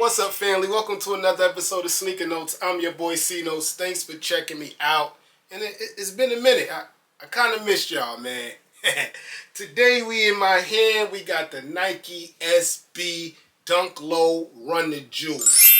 What's up, family? Welcome to another episode of Sneaker Notes. I'm your boy C Notes. Thanks for checking me out. And it's been a minute. I kind of missed y'all, man. Today we in my hand, we got the Nike SB Dunk Low Run the Jewels.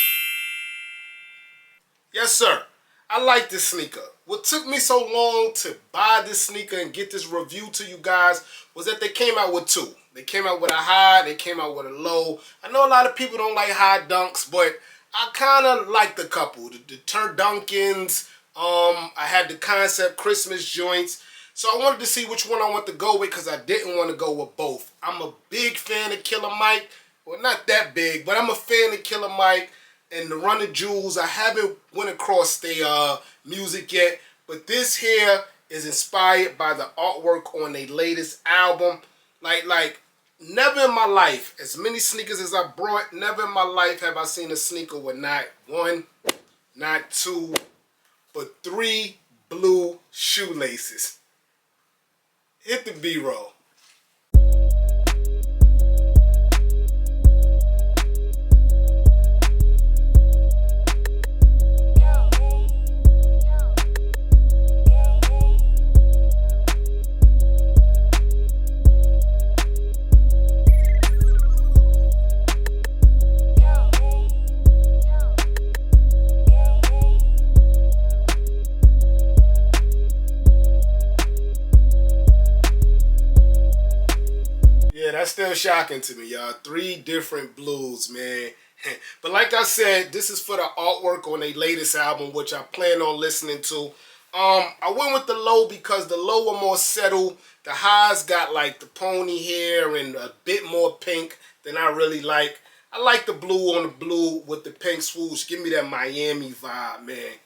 Yes, sir. I like this sneaker. What took me so long to buy this sneaker and get this review to you guys was that they came out with two. They came out with a high, they came out with a low. I know a lot of people don't like high dunks, but I kind of liked a couple. The Turdunkins, I had the Concept Christmas joints. So I wanted to see which one I want to go with because I didn't want to go with both. I'm a big fan of Killer Mike. Well, not that big, but I'm a fan of Killer Mike. And the Run the Jewels, I haven't went across their music yet, but this here is inspired by the artwork on their latest album. Like never in my life, as many sneakers as I brought, never in my life have I seen a sneaker with not one, not two, but three blue shoelaces. Hit the B-roll. That's still shocking to me, y'all. Three different blues, man. But like I said, this is for the artwork on their latest album, which I plan on listening to. I went with the low because the low were more settled. The highs got like the pony hair and a bit more pink than I really like. I like the blue on the blue with the pink swoosh. Give me that Miami vibe, man.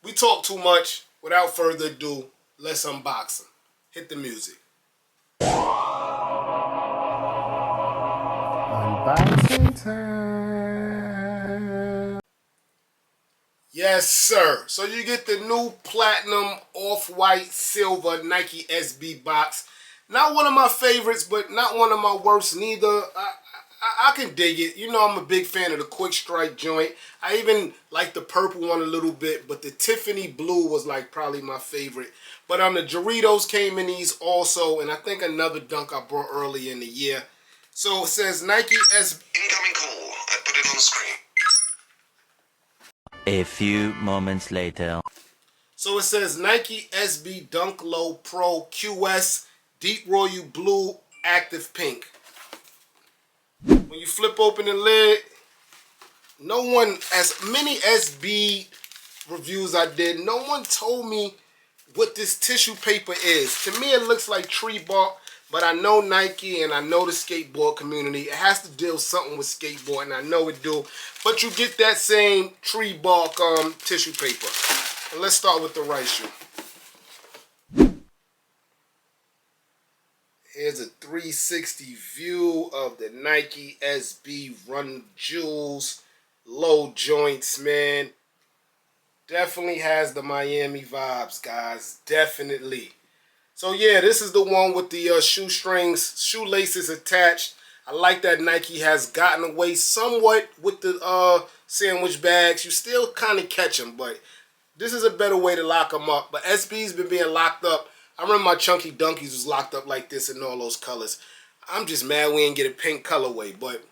We talk too much. Without further ado, let's unbox them. Hit the music. Unboxing time. Yes, sir. So you get the new platinum off-white silver Nike SB box. Not one of my favorites, but not one of my worst neither. I can dig it. You know I'm a big fan of the quick strike joint. I even like the purple one a little bit, but the Tiffany blue was like probably my favorite. But the Doritos came in these also, and I think another dunk I brought early in the year. So it says Nike SB. Incoming call. I put it on screen. A few moments later. So it says Nike SB Dunk Low Pro QS Deep Royal Blue Active Pink. When you flip open the lid, no one, as many SB reviews I did, no one told me what this tissue paper is. To me, it looks like tree bark, but I know Nike and I know the skateboard community. It has to deal something with skateboarding. I know it do. But you get that same tree bark tissue paper. And let's start with the right shoe. Here's a 360 view of the Nike SB Run Jewels low joints, man. Definitely has the Miami vibes, guys. Definitely. So yeah, this is the one with the shoelaces attached. I like that Nike has gotten away somewhat with the sandwich bags. You still kind of catch them, but this is a better way to lock them up. But SB's been being locked up. I remember my Chunky Dunkies was locked up like this in all those colors. I'm just mad we didn't get a pink colorway, but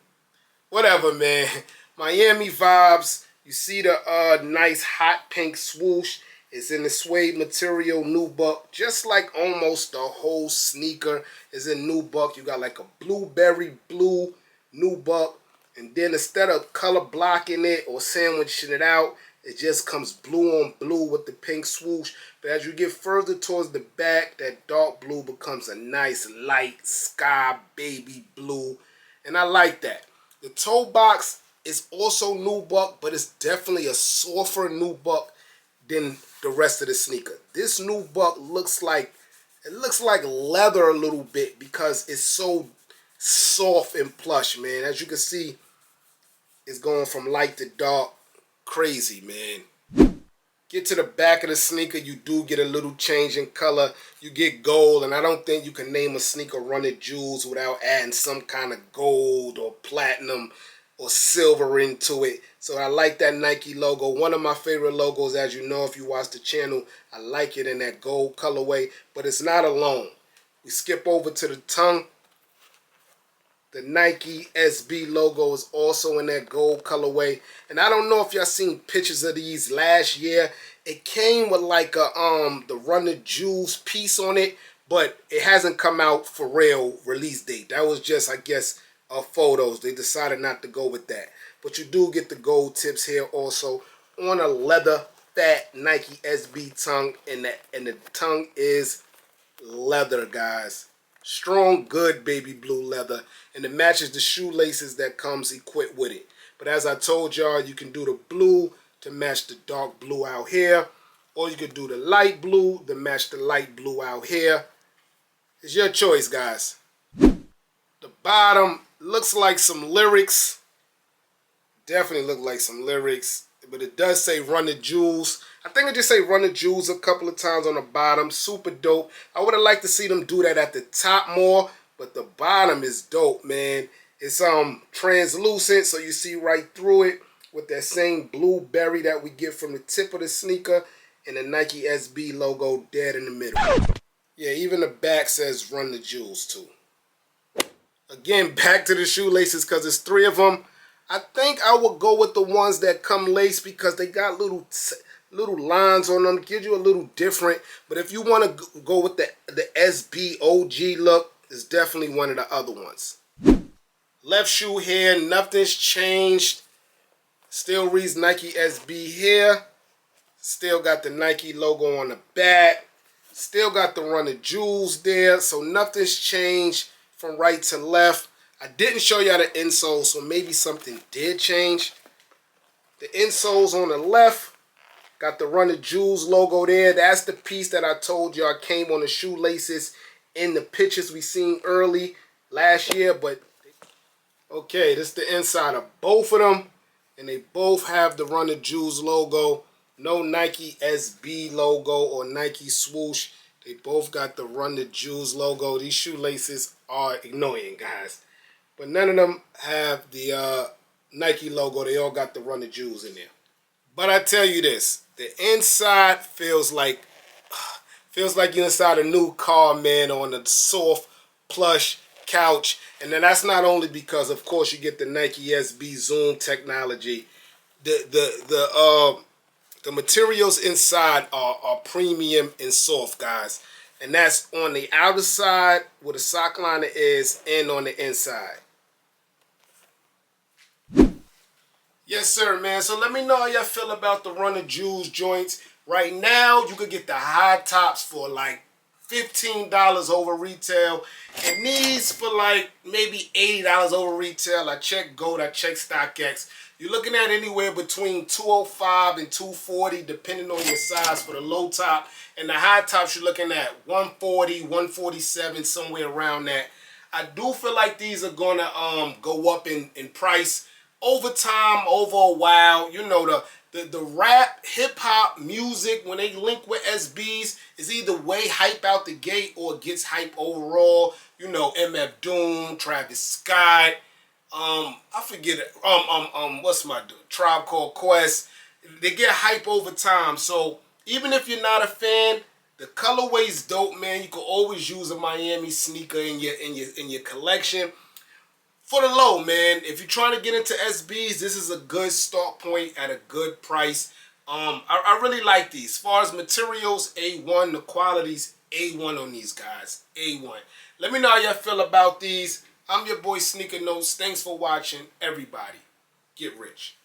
whatever, man. Miami vibes. You see the nice hot pink swoosh. It's in the suede material, nubuck. Just like almost the whole sneaker is in nubuck. You got like a blueberry blue nubuck. And then instead of color blocking it or sandwiching it out, it just comes blue on blue with the pink swoosh. But as you get further towards the back, that dark blue becomes a nice light sky baby blue. And I like that. The toe box is also nubuck, but it's definitely a softer nubuck than the rest of the sneaker. This nubuck looks like leather a little bit because it's so soft and plush, man. As you can see, it's going from light to dark. Crazy, man. Get to the back of the sneaker, you do get a little change in color. You get gold, and I don't think you can name a sneaker Run the Jewels without adding some kind of gold or platinum. or silver into it. So I like that Nike logo. One of my favorite logos, as you know, if you watch the channel. I like it in that gold colorway, but it's not alone. We skip over to the tongue. The Nike SB logo is also in that gold colorway. And I don't know if y'all seen pictures of these last year. It came with like a the Run the Jewels piece on it, but it hasn't come out for real release date. That was just, I guess, photos. They decided not to go with that. But you do get the gold tips here also on a leather fat Nike SB tongue, and the tongue is leather, guys. Strong, good baby blue leather, and it matches the shoelaces that comes equipped with it. But as I told y'all, you can do the blue to match the dark blue out here, or you could do the light blue to match the light blue out here. It's your choice, guys. The bottom looks like some lyrics. Definitely look like some lyrics, but it does say Run the Jewels. I think I just say Run the Jewels a couple of times on the bottom. Super dope. I would have liked to see them do that at the top more, but the bottom is dope, man. It's translucent, so you see right through it with that same blueberry that we get from the tip of the sneaker, and the Nike SB logo dead in the middle. Yeah, even the back says Run the Jewels too. Again, back to the shoelaces because there's 3 of them. I think I would go with the ones that come laced because they got little lines on them. Gives you a little different. But if you want to go with the SB OG look, it's definitely one of the other ones. Left shoe here, nothing's changed. Still reads Nike SB here. Still got the Nike logo on the back. Still got the Run the Jewels there. So nothing's changed from right to left. I didn't show y'all the insoles, so maybe something did change. The insoles on the left got the Run the Jewels logo there. That's the piece that I told y'all came on the shoelaces in the pictures we seen early last year. But okay, this is the inside of both of them, and they both have the Run the Jewels logo. No Nike SB logo or Nike swoosh. They both got the Run the Jewels logo. These shoelaces are annoying, guys. But none of them have the Nike logo. They all got the Run the Jewels in there. But I tell you this, the inside feels like you're inside a new car, man, on a soft plush couch. And then that's not only because, of course, you get the Nike SB Zoom technology. The materials inside are premium and soft, guys. And that's on the outer side where the sock liner is and on the inside. Yes, sir, man. So let me know how y'all feel about the Run the Jewels joints. Right now, you could get the high tops for like $15 over retail. And these for like maybe $80 over retail. I checked Gold, I checked StockX. You're looking at anywhere between $205 and $240 depending on your size for the low top. And the high tops you're looking at $140, $147, somewhere around that. I do feel like these are gonna go up in price over time, over a while. You know, the rap, hip-hop music, when they link with SBs, is either way hype out the gate or it gets hype overall. You know, MF Doom, Travis Scott, I forget it. What's my dude? Tribe Called Quest. They get hype over time. So even if you're not a fan, the colorway's dope, man. You can always use a Miami sneaker in your collection. For the low, man, if you're trying to get into SBs, this is a good start point at a good price. I really like these. As far as materials, A1. The quality's A1 on these guys. A1. Let me know how y'all feel about these. I'm your boy Sneaker Notes. Thanks for watching, everybody. Get rich.